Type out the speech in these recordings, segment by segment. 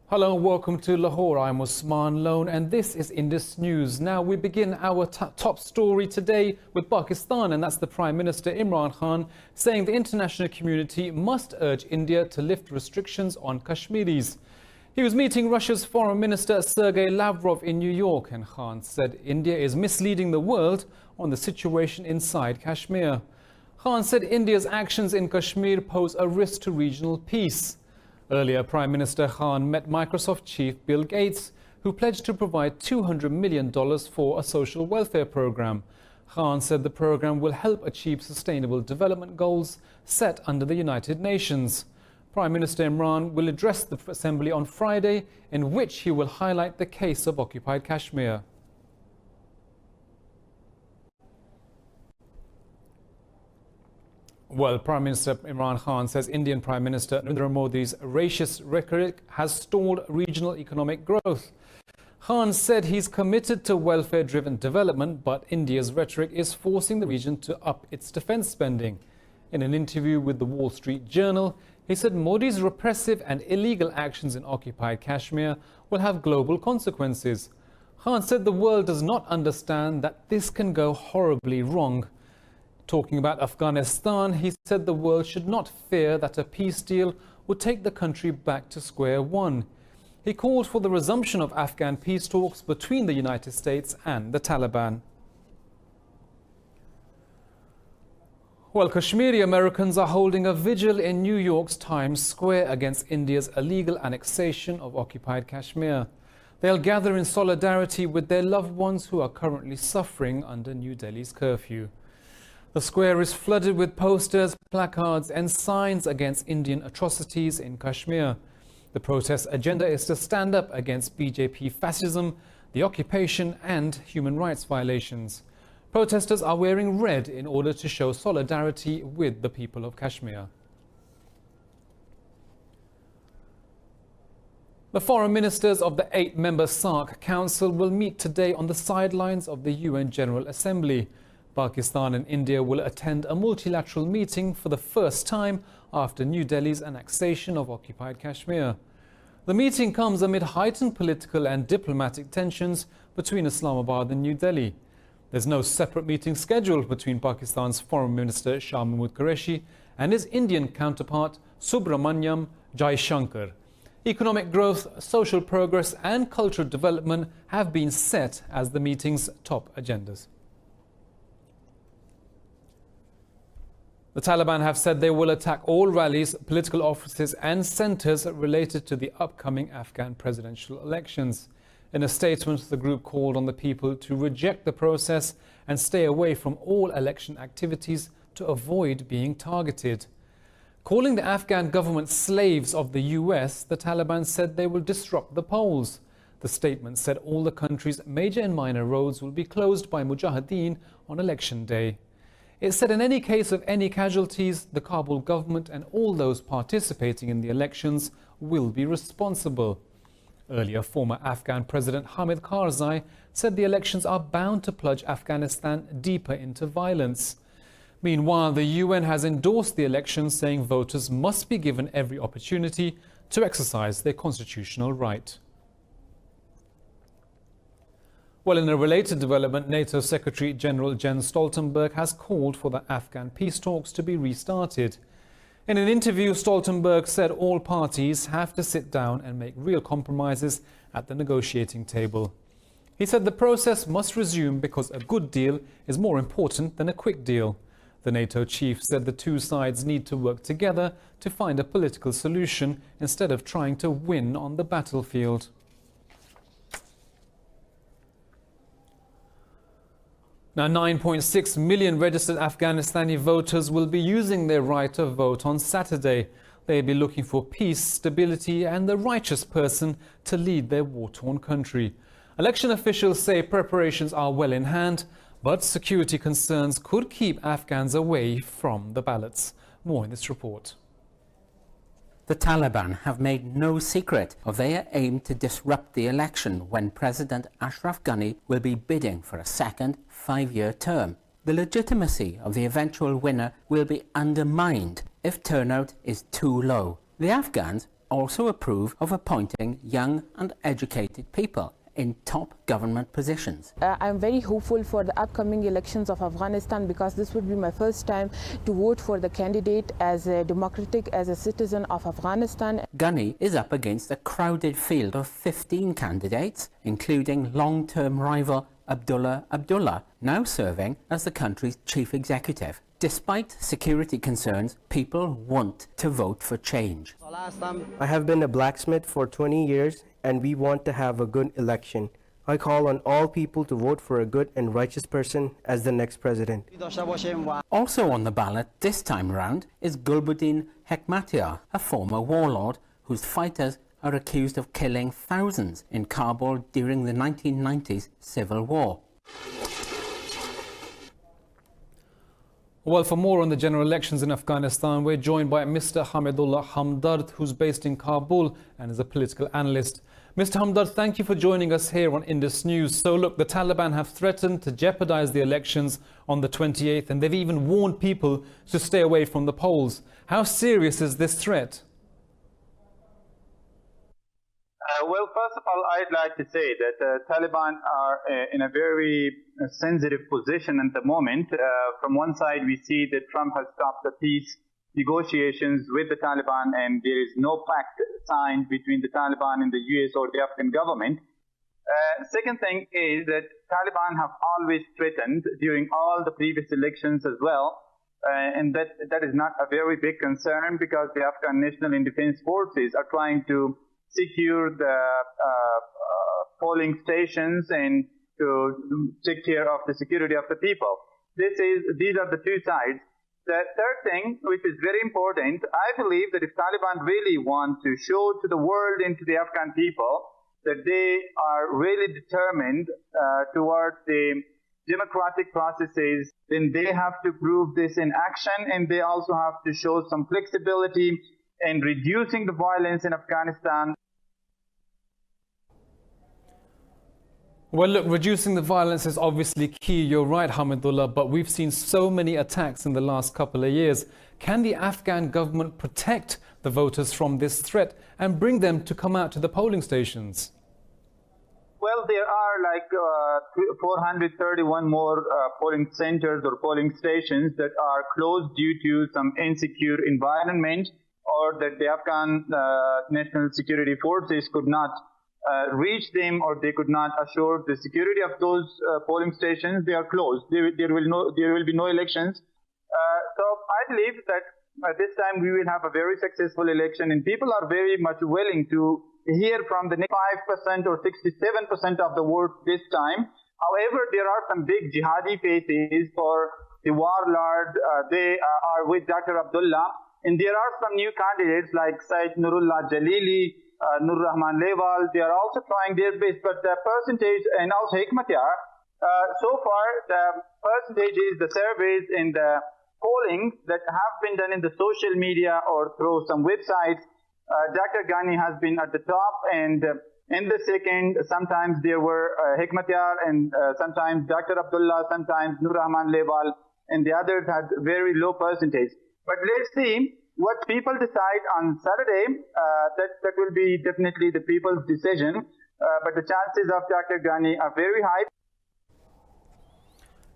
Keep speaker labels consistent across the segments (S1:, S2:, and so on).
S1: Hello and welcome to Lahore. I'm Usman Lone and this is Indus News. Now we begin our top story today with Pakistan, and that's the Prime Minister Imran Khan saying the international community must urge India to lift restrictions on Kashmiris. He was meeting Russia's Foreign Minister Sergei Lavrov in New York, and Khan said India is misleading the world on the situation inside Kashmir. Khan said India's actions in Kashmir pose a risk to regional peace. Earlier, Prime Minister Khan met Microsoft chief Bill Gates, who pledged to provide $200 million for a social welfare program. Khan said the program will help achieve sustainable development goals set under the United Nations. Prime Minister Imran will address the Assembly on Friday, in which he will highlight the case of occupied Kashmir. Well, Prime Minister Imran Khan says Indian Prime Minister Narendra Modi's racist rhetoric has stalled regional economic growth. Khan said he's committed to welfare-driven development, but India's rhetoric is forcing the region to up its defense spending. In an interview with the Wall Street Journal, he said Modi's repressive and illegal actions in occupied Kashmir will have global consequences. Khan said the world does not understand that this can go horribly wrong. Talking about Afghanistan, he said the world should not fear that a peace deal would take the country back to square one. He called for the resumption of Afghan peace talks between the United States and the Taliban. Well, Kashmiri Americans are holding a vigil in New York's Times Square against India's illegal annexation of occupied Kashmir. They'll gather in solidarity with their loved ones who are currently suffering under New Delhi's curfew. The square is flooded with posters, placards and signs against Indian atrocities in Kashmir. The protest agenda is to stand up against BJP fascism, the occupation and human rights violations. Protesters are wearing red in order to show solidarity with the people of Kashmir. The foreign ministers of the 8-member SAARC Council will meet today on the sidelines of the UN General Assembly. Pakistan and India will attend a multilateral meeting for the first time after New Delhi's annexation of occupied Kashmir. The meeting comes amid heightened political and diplomatic tensions between Islamabad and New Delhi. There's no separate meeting scheduled between Pakistan's Foreign Minister Shah Mahmood Qureshi and his Indian counterpart Subramanyam Jaishankar. Economic growth, social progress and cultural development have been set as the meeting's top agendas. The Taliban have said they will attack all rallies, political offices and centres related to the upcoming Afghan presidential elections. In a statement, the group called on the people to reject the process and stay away from all election activities to avoid being targeted. Calling the Afghan government slaves of the US, the Taliban said they will disrupt the polls. The statement said all the country's major and minor roads will be closed by Mujahideen on election day. It said in any case of any casualties, the Kabul government and all those participating in the elections will be responsible. Earlier, former Afghan President Hamid Karzai said the elections are bound to plunge Afghanistan deeper into violence. Meanwhile, the UN has endorsed the elections, saying voters must be given every opportunity to exercise their constitutional right. Well, in a related development, NATO Secretary General Jens Stoltenberg has called for the Afghan peace talks to be restarted. In an interview, Stoltenberg said all parties have to sit down and make real compromises at the negotiating table. He said the process must resume because a good deal is more important than a quick deal. The NATO chief said the two sides need to work together to find a political solution instead of trying to win on the battlefield. Now, 9.6 million registered Afghanistani voters will be using their right to vote on Saturday. They'll be looking for peace, stability and the righteous person to lead their war-torn country. Election officials say preparations are well in hand, but security concerns could keep Afghans away from the ballots. More in this report.
S2: The Taliban have made no secret of their aim to disrupt the election when President Ashraf Ghani will be bidding for a second 5-year term. The legitimacy of the eventual winner will be undermined if turnout is too low. The Afghans also approve of appointing young and educated people in top government positions.
S3: I'm very hopeful for the upcoming elections of Afghanistan because this would be my first time to vote for the candidate as a democratic, as a citizen of Afghanistan.
S2: Ghani is up against a crowded field of 15 candidates, including long-term rival Abdullah, now serving as the country's chief executive. Despite security concerns, people want to vote for change.
S4: I have been a blacksmith for 20 years and we want to have a good election. I call on all people to vote for a good and righteous person as the next president.
S2: Also on the ballot this time round is Bulletin Hekmatyar, a former warlord whose fighters are accused of killing thousands in Kabul during the 1990s civil war.
S1: Well, for more on the general elections in Afghanistan, we're joined by Mr. Hamidullah Hamdard, who's based in Kabul and is a political analyst. Mr. Hamdard, thank you for joining us here on Indus News. So look, the Taliban have threatened to jeopardize the elections on the 28th, and they've even warned people to stay away from the polls. How serious is this threat?
S5: Well, first of all, I'd like to say that the Taliban are in a very sensitive position at the moment. From one side, we see that Trump has stopped the peace negotiations with the Taliban, and there is no pact signed between the Taliban and the US or the Afghan government. Second thing is that Taliban have always threatened during all the previous elections as well, and that is not a very big concern because the Afghan National and Defense Forces are trying to secure the polling stations and to take care of the security of the people. These are the two sides. The third thing, which is very important, I believe that if Taliban really want to show to the world and to the Afghan people that they are really determined towards the democratic processes, then they have to prove this in action, and they also have to show some flexibility in reducing the violence in Afghanistan.
S1: Well, look, reducing the violence is obviously key. You're right, Hamidullah, but we've seen so many attacks in the last couple of years. Can the Afghan government protect the voters from this threat and bring them to come out to the polling stations?
S5: Well, there are like 431 more polling centers or polling stations that are closed due to some insecure environment, or that the Afghan National Security Forces could not reach them, or they could not assure the security of those polling stations. They are closed. There will be no elections. So I believe that this time we will have a very successful election, and people are very much willing to hear from the 5% or 67% of the vote this time. However, there are some big jihadi faces for the warlord. They are with Dr. Abdullah. And there are some new candidates like Said Nurullah Jalili, Nur Rahman Lewal. They are also trying their best, but the percentage, and also Hekmatyar, so far the percentages, the surveys and the polling that have been done in the social media or through some websites, Dr. Ghani has been at the top, and in the second, sometimes there were Hekmatyar, and sometimes Dr. Abdullah, sometimes Nur Rahman Lewal, and the others had very low percentage. But let's see what people decide on Saturday. That will be definitely the people's decision. But the chances of Dr. Ghani are very high.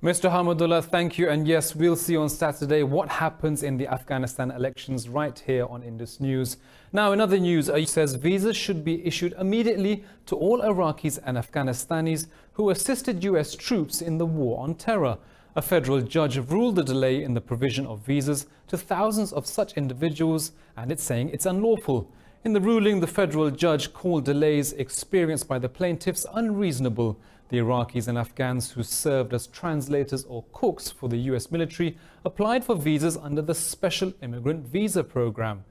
S1: Mr. Hamidullah, thank you. And yes, we'll see on Saturday what happens in the Afghanistan elections right here on Indus News. Now, in other news, it says visas should be issued immediately to all Iraqis and Afghanistanis who assisted US troops in the war on terror. A federal judge ruled the delay in the provision of visas to thousands of such individuals, and it's saying it's unlawful. In the ruling, the federal judge called delays experienced by the plaintiffs unreasonable. The Iraqis and Afghans who served as translators or cooks for the US military applied for visas under the Special Immigrant Visa Program.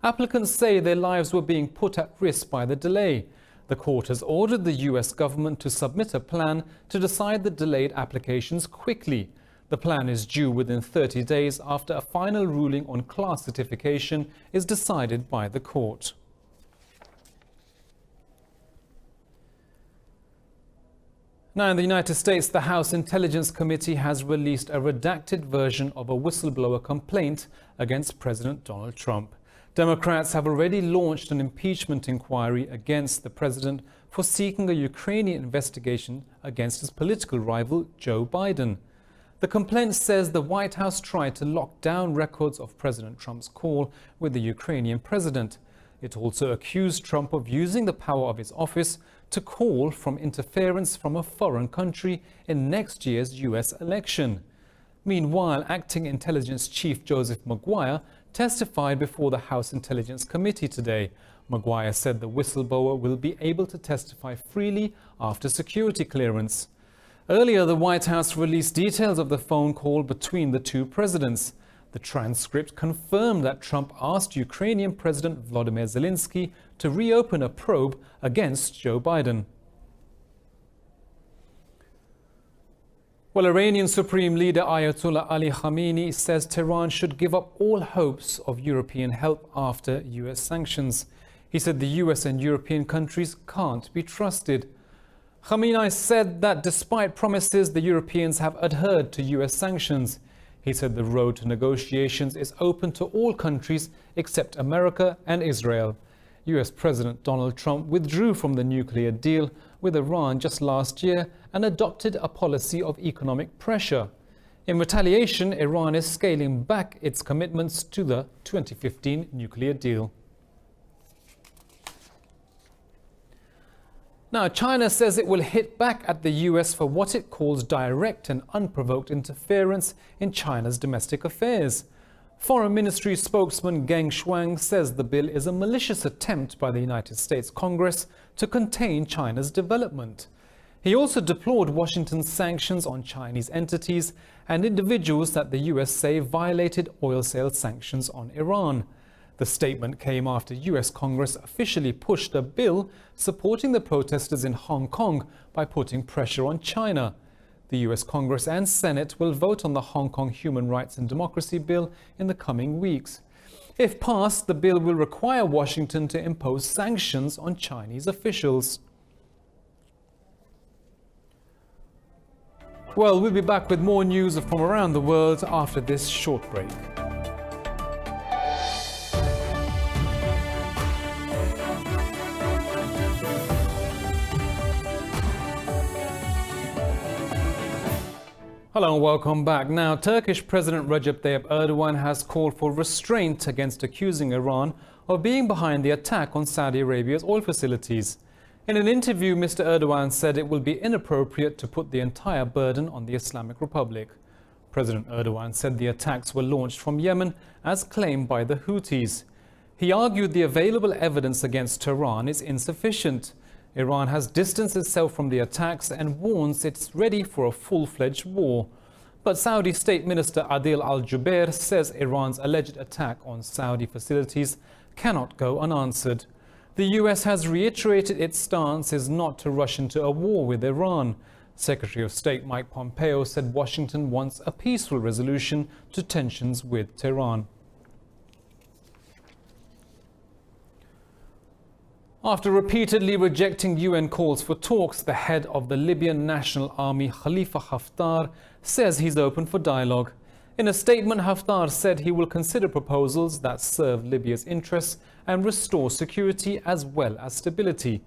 S1: Applicants say their lives were being put at risk by the delay. The court has ordered the US government to submit a plan to decide the delayed applications quickly. The plan is due within 30 days after a final ruling on class certification is decided by the court. Now, in the United States, the House Intelligence Committee has released a redacted version of a whistleblower complaint against President Donald Trump. Democrats have already launched an impeachment inquiry against the president for seeking a Ukrainian investigation against his political rival, Joe Biden. The complaint says the White House tried to lock down records of President Trump's call with the Ukrainian president. It also accused Trump of using the power of his office to call for interference from a foreign country in next year's US election. Meanwhile, acting intelligence chief Joseph Maguire testified before the House Intelligence Committee today. Maguire said the whistleblower will be able to testify freely after security clearance. Earlier, the White House released details of the phone call between the two presidents. The transcript confirmed that Trump asked Ukrainian President Volodymyr Zelensky to reopen a probe against Joe Biden. Well, Iranian Supreme Leader Ayatollah Ali Khamenei says Tehran should give up all hopes of European help after US sanctions. He said the US and European countries can't be trusted. Khamenei said that despite promises, the Europeans have adhered to US sanctions. He said the road to negotiations is open to all countries except America and Israel. US President Donald Trump withdrew from the nuclear deal with Iran just last year and adopted a policy of economic pressure. In retaliation, Iran is scaling back its commitments to the 2015 nuclear deal. Now, China says it will hit back at the US for what it calls direct and unprovoked interference in China's domestic affairs. Foreign Ministry spokesman Geng Shuang says the bill is a malicious attempt by the United States Congress to contain China's development. He also deplored Washington's sanctions on Chinese entities and individuals that the US say violated oil sales sanctions on Iran. The statement came after US Congress officially pushed a bill supporting the protesters in Hong Kong by putting pressure on China. The US Congress and Senate will vote on the Hong Kong Human Rights and Democracy Bill in the coming weeks. If passed, the bill will require Washington to impose sanctions on Chinese officials. Well, we'll be back with more news from around the world after this short break. Hello and welcome back. Now, Turkish President Recep Tayyip Erdogan has called for restraint against accusing Iran of being behind the attack on Saudi Arabia's oil facilities. In an interview, Mr. Erdogan said it will be inappropriate to put the entire burden on the Islamic Republic. President Erdogan said the attacks were launched from Yemen as claimed by the Houthis. He argued the available evidence against Tehran is insufficient. Iran has distanced itself from the attacks and warns it's ready for a full-fledged war. But Saudi State Minister Adil al-Jubeir says Iran's alleged attack on Saudi facilities cannot go unanswered. The US has reiterated its stance is not to rush into a war with Iran. Secretary of State Mike Pompeo said Washington wants a peaceful resolution to tensions with Tehran. After repeatedly rejecting UN calls for talks, the head of the Libyan National Army, Khalifa Haftar, says he's open for dialogue. In a statement, Haftar said he will consider proposals that serve Libya's interests and restore security as well as stability.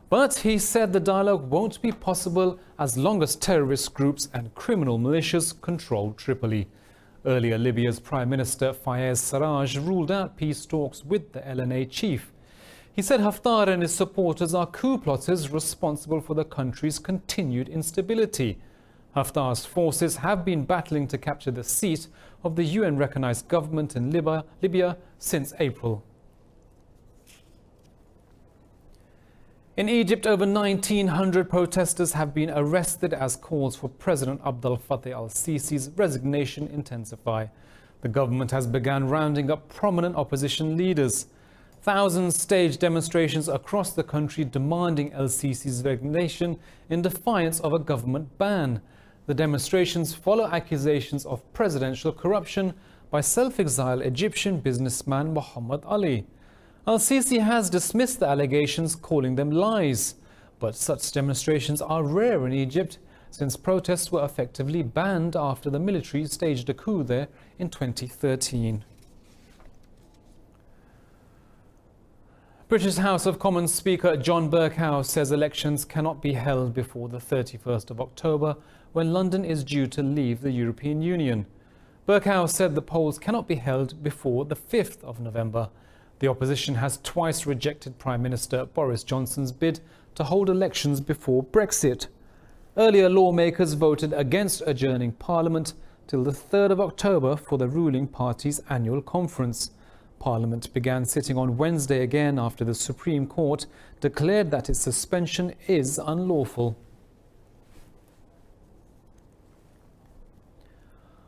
S1: But he said the dialogue won't be possible as long as terrorist groups and criminal militias control Tripoli. Earlier, Libya's Prime Minister Fayez Sarraj ruled out peace talks with the LNA chief. He said Haftar and his supporters are coup plotters responsible for the country's continued instability. Haftar's forces have been battling to capture the seat of the UN-recognized government in Libya since April. In Egypt, over 1,900 protesters have been arrested as calls for President Abdel Fattah al-Sisi's resignation intensify. The government has begun rounding up prominent opposition leaders. Thousands staged demonstrations across the country demanding el-Sisi's resignation in defiance of a government ban. The demonstrations follow accusations of presidential corruption by self-exiled Egyptian businessman Muhammad Ali. Al-Sisi has dismissed the allegations, calling them lies. But such demonstrations are rare in Egypt, since protests were effectively banned after the military staged a coup there in 2013. British House of Commons Speaker John Bercow says elections cannot be held before the 31st of October, when London is due to leave the European Union. Bercow said the polls cannot be held before the 5th of November. The opposition has twice rejected Prime Minister Boris Johnson's bid to hold elections before Brexit. Earlier, lawmakers voted against adjourning Parliament till the 3rd of October for the ruling party's annual conference. Parliament began sitting on Wednesday again after the Supreme Court declared that its suspension is unlawful.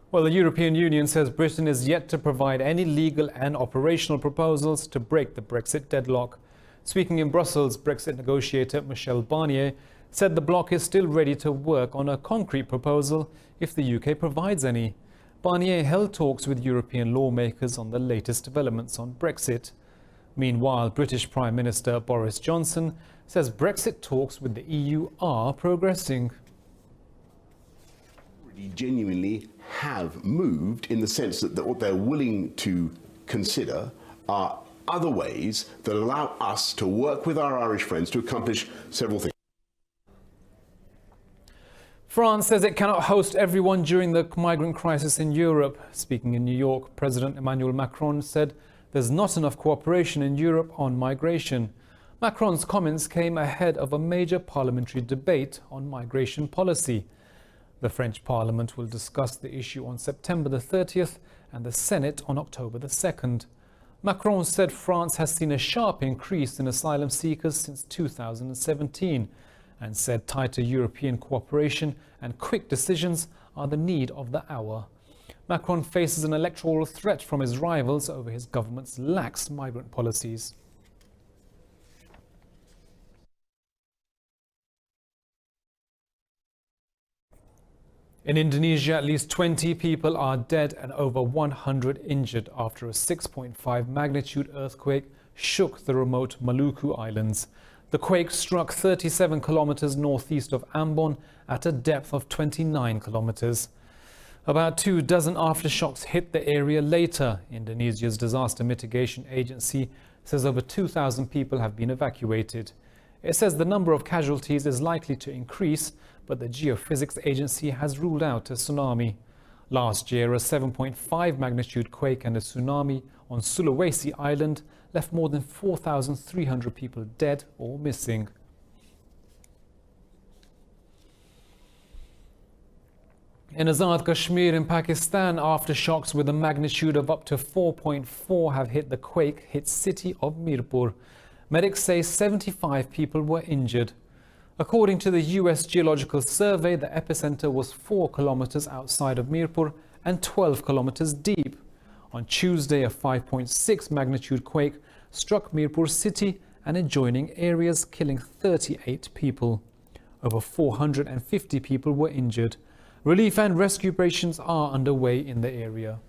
S1: Well, the European Union says Britain is yet to provide any legal and operational proposals to break the Brexit deadlock. Speaking in Brussels, Brexit negotiator Michel Barnier said the bloc is still ready to work on a concrete proposal if the UK provides any. Barnier held talks with European lawmakers on the latest developments on Brexit. Meanwhile, British Prime Minister Boris Johnson says Brexit talks with the EU are progressing.
S6: Genuinely have moved in the sense that what they're willing to consider are other ways that allow us to work with our Irish friends to accomplish several things.
S1: France says it cannot host everyone during the migrant crisis in Europe. Speaking in New York, President Emmanuel Macron said there's not enough cooperation in Europe on migration. Macron's comments came ahead of a major parliamentary debate on migration policy. The French Parliament will discuss the issue on September the 30th and the Senate on October the 2nd. Macron said France has seen a sharp increase in asylum seekers since 2017 and said tighter European cooperation and quick decisions are the need of the hour. Macron faces an electoral threat from his rivals over his government's lax migrant policies. In Indonesia, at least 20 people are dead and over 100 injured after a 6.5 magnitude earthquake shook the remote Maluku Islands. The quake struck 37 kilometers northeast of Ambon at a depth of 29 kilometers. About 24 aftershocks hit the area later. Indonesia's disaster mitigation agency says over 2,000 people have been evacuated. It says the number of casualties is likely to increase, but the Geophysics Agency has ruled out a tsunami. Last year, a 7.5 magnitude quake and a tsunami on Sulawesi Island left more than 4,300 people dead or missing. In Azad Kashmir in Pakistan, aftershocks with a magnitude of up to 4.4 have hit the quake-hit city of Mirpur. Medics say 75 people were injured. According to the US Geological Survey, the epicenter was 4 kilometers outside of Mirpur and 12 kilometers deep. On Tuesday, a 5.6 magnitude quake struck Mirpur city and adjoining areas, killing 38 people. Over 450 people were injured. Relief and rescue operations are underway in the area.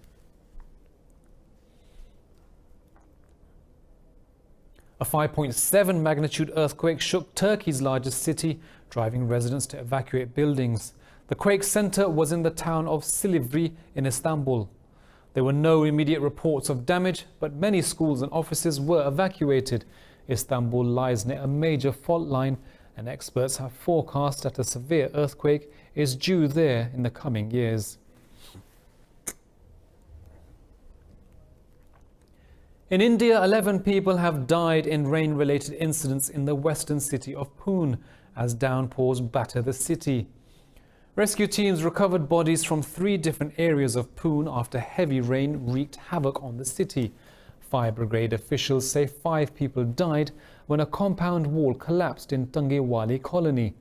S1: A 5.7 magnitude earthquake shook Turkey's largest city, driving residents to evacuate buildings. The quake center was in the town of Silivri in Istanbul. There were no immediate reports of damage, but many schools and offices were evacuated. Istanbul lies near a major fault line, and experts have forecast that a severe earthquake is due there in the coming years. In India, 11 people have died in rain-related incidents in the western city of Pune as downpours batter the city. Rescue teams recovered bodies from 3 different areas of Pune after heavy rain wreaked havoc on the city. Fire brigade officials say 5 people died when a compound wall collapsed in Tangewali colony.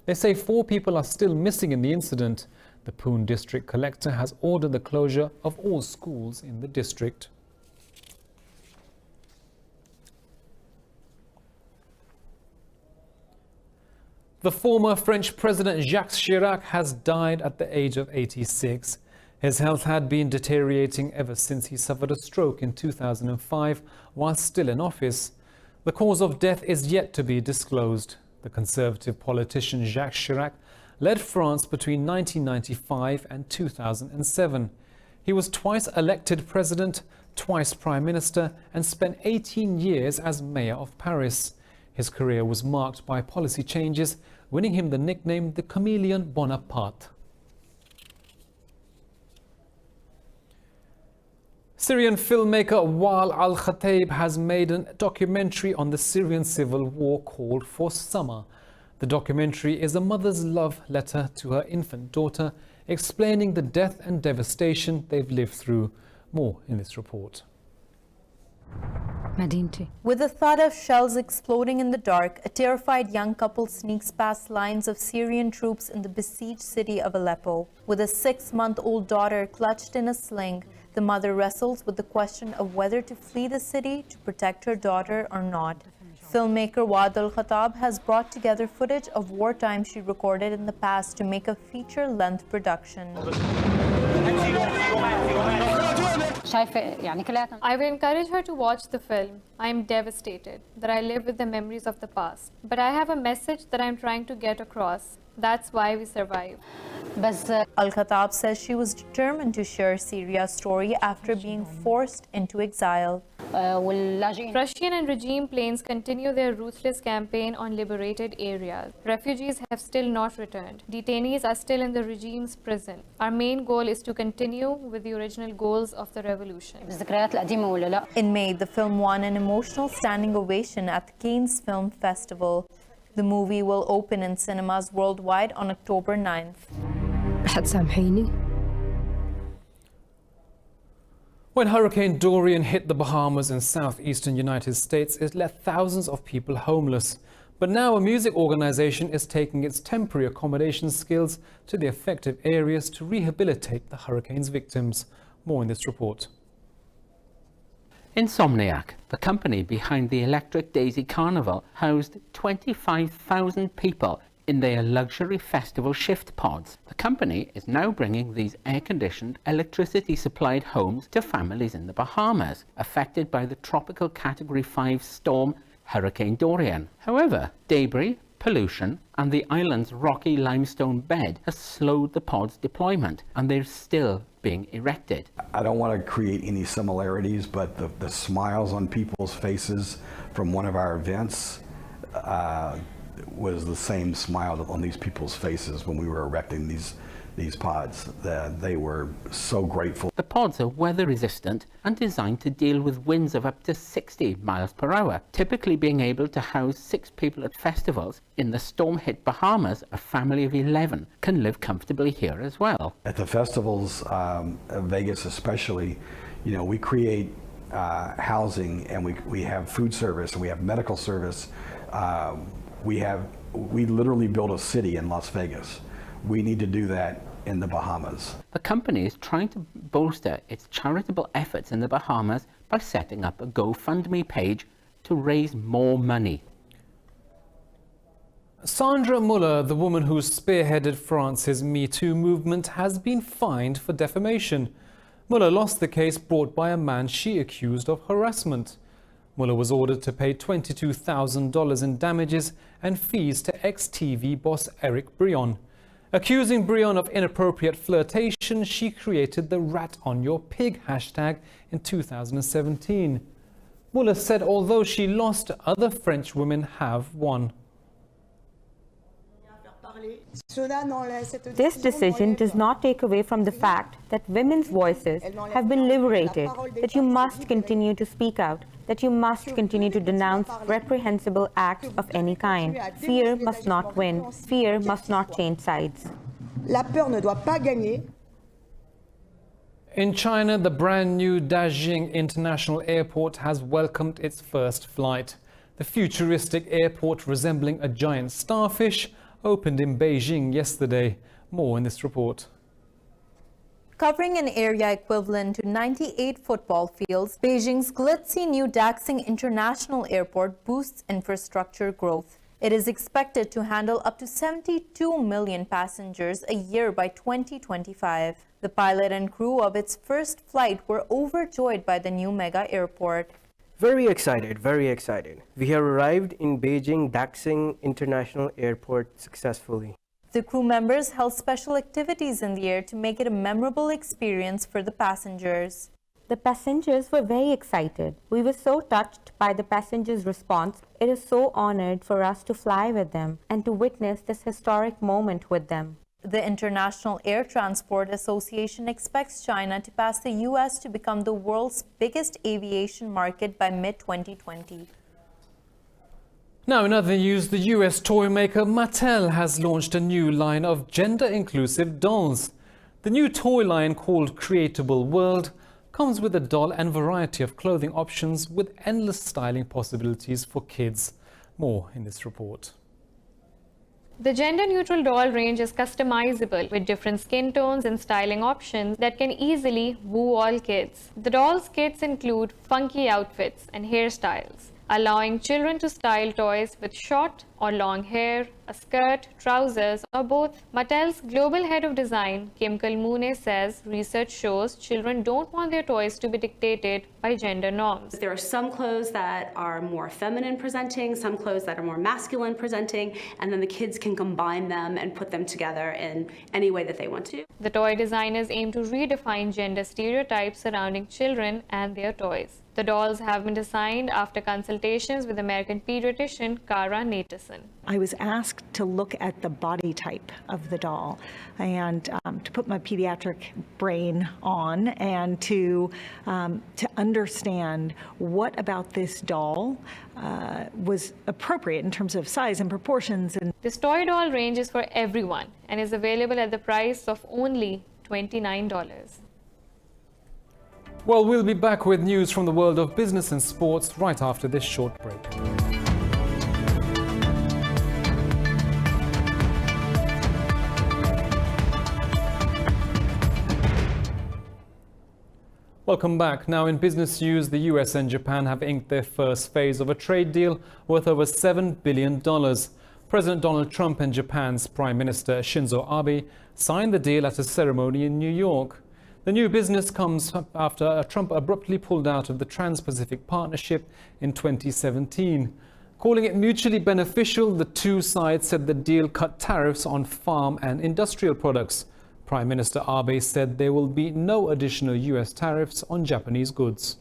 S1: They say 4 people are still missing in the incident. The Pune district collector has ordered the closure of all schools in the district. The former French President Jacques Chirac has died at the age of 86. His health had been deteriorating ever since he suffered a stroke in 2005 while still in office. The cause of death is yet to be disclosed. The conservative politician Jacques Chirac led France between 1995 and 2007. He was twice elected president, twice prime minister, and spent 18 years as mayor of Paris. His career was marked by policy changes, winning him the nickname the Chameleon Bonaparte. Syrian filmmaker Wael Al-Khattab has made a documentary on the Syrian civil war called For Summer. The documentary is a mother's love letter to her infant daughter, explaining the death and devastation they've lived through. More in this report.
S7: With the thud of shells exploding in the dark, a terrified young couple sneaks past lines of Syrian troops in the besieged city of Aleppo. With a 6-month-old daughter clutched in a sling, the mother wrestles with the question of whether to flee the city to protect her daughter or not. Filmmaker Wael Al-Khattab has brought together footage of wartime she recorded in the past to make a feature-length production.
S8: I will encourage her to watch the film. I am devastated that I live with the memories of the past. But I have a message that I am trying to get across. That's why we survive.
S7: Al-Khattab says she was determined to share Syria's story after being forced into exile.
S8: Russian and regime planes continue their ruthless campaign on liberated areas. Refugees have still not returned. Detainees are still in the regime's prison. Our main goal is to continue with the original goals of the revolution.
S7: In May, the film won an emotional standing ovation at the Cannes Film Festival. The movie will open in cinemas worldwide on October 9th.
S1: When Hurricane Dorian hit the Bahamas and southeastern United States, it left thousands of people homeless. But now a music organization is taking its temporary accommodation skills to the affected areas to rehabilitate the hurricane's victims. More in this report.
S2: Insomniac, the company behind the Electric Daisy Carnival, housed 25,000 people in their luxury festival shift pods. The company is now bringing these air-conditioned, electricity-supplied homes to families in the Bahamas, affected by the tropical Category 5 storm Hurricane Dorian. However, debris, pollution, and the island's rocky limestone bed has slowed the pod's deployment, and they're still being erected.
S9: I don't want to create any similarities, but the smiles on people's faces from one of our events was the same smile on these people's faces when we were erecting these pods. They were so grateful.
S2: The pods are weather resistant and designed to deal with winds of up to 60 miles per hour. Typically being able to house 6 people at festivals, in the storm-hit Bahamas, a family of 11 can live comfortably here as well.
S9: At the festivals, Vegas especially, you know, we create housing, and we have food service, and we have medical service. We literally built a city in Las Vegas. We need to do that in the Bahamas.
S2: The company is trying to bolster its charitable efforts in the Bahamas by setting up a GoFundMe page to raise more money.
S1: Sandra Muller, the woman who spearheaded France's Me Too movement, has been fined for defamation. Muller lost the case brought by a man she accused of harassment. Muller was ordered to pay $22,000 in damages and fees to ex-TV boss Eric Brion. Accusing Brion of inappropriate flirtation, she created the Rat on Your Pig hashtag in 2017. Muller said although she lost, other French women have won.
S10: This decision does not take away from the fact that women's voices have been liberated, that you must continue to speak out, that you must continue to denounce reprehensible acts of any kind. Fear must not win. Fear must not change sides.
S11: La peur ne doit pas gagner.
S1: In China, the brand new Dajing International Airport has welcomed its first flight. The futuristic airport, resembling a giant starfish, opened in Beijing yesterday. More in this report.
S7: Covering an area equivalent to 98 football fields, Beijing's glitzy new Daxing International Airport boosts infrastructure growth. It is expected to handle up to 72 million passengers a year by 2025. The pilot and crew of its first flight were overjoyed by the new mega airport.
S4: Very excited, very excited. We have arrived in Beijing Daxing International Airport successfully.
S7: The crew members held special activities in the air to make it a memorable experience for the passengers.
S10: The passengers were very excited. We were so touched by the passengers' response. It is so honored for us to fly with them and to witness this historic moment with them.
S7: The International Air Transport Association expects China to pass the U.S. to become the world's biggest aviation market by mid-2020.
S1: Now, in other news, the US toy maker Mattel has launched a new line of gender-inclusive dolls. The new toy line, called Creatable World, comes with a doll and variety of clothing options with endless styling possibilities for kids. More in this report.
S8: The gender-neutral doll range is customizable with different skin tones and styling options that can easily woo all kids. The doll's kits include funky outfits and hairstyles, allowing children to style toys with short or long hair, a skirt, trousers, or both. Mattel's global head of design, Kim Kalmune, says research shows children don't want their toys to be dictated by gender norms.
S12: There are some clothes that are more feminine presenting, some clothes that are more masculine presenting, and then the kids can combine them and put them together in any way that they want to.
S8: The toy designers aim to redefine gender stereotypes surrounding children and their toys. The dolls have been designed after consultations with American pediatrician Cara Natison.
S13: I was asked to look at the body type of the doll and to put my pediatric brain on and to understand what about this doll was appropriate in terms of size and proportions. And
S8: this toy doll range is for everyone and is available at the price of only $29.
S1: Well, we'll be back with news from the world of business and sports right after this short break. Welcome back. Now, in business news, the US and Japan have inked their first phase of a trade deal worth over $7 billion. President Donald Trump and Japan's Prime Minister Shinzo Abe signed the deal at a ceremony in New York. The new business comes after Trump abruptly pulled out of the Trans-Pacific Partnership in 2017. Calling it mutually beneficial, the two sides said the deal cut tariffs on farm and industrial products. Prime Minister Abe said there will be no additional US tariffs on Japanese goods.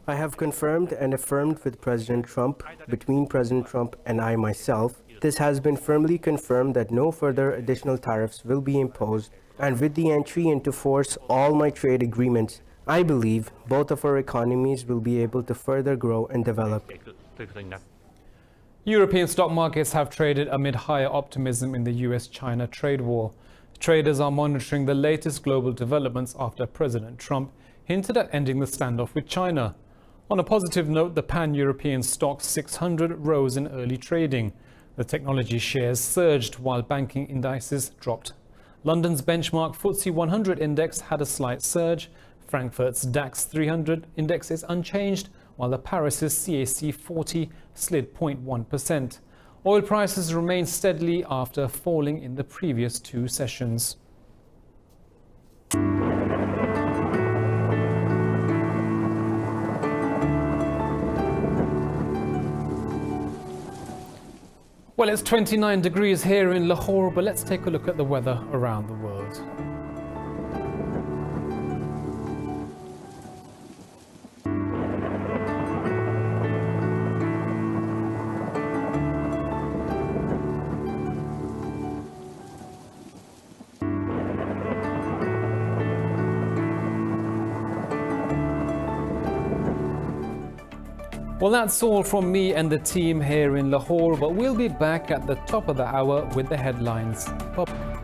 S4: I have confirmed and affirmed with President Trump, between President Trump and I myself, this has been firmly confirmed that no further additional tariffs will be imposed. And with the entry into force all my trade agreements, I believe both of our economies will be able to further grow and develop.
S1: European stock markets have traded amid higher optimism in the US-China trade war. Traders are monitoring the latest global developments after President Trump hinted at ending the standoff with China. On a positive note, the pan-European stock 600 rose in early trading. The technology shares surged while banking indices dropped. London's benchmark FTSE 100 index had a slight surge. Frankfurt's DAX 300 index is unchanged, while the Paris's CAC 40 slid 0.1%. Oil prices remain steadily after falling in the previous two sessions. Well, it's 29 degrees here in Lahore, but let's take a look at the weather around the world. Well, that's all from me and the team here in Lahore, but we'll be back at the top of the hour with the headlines. Bye.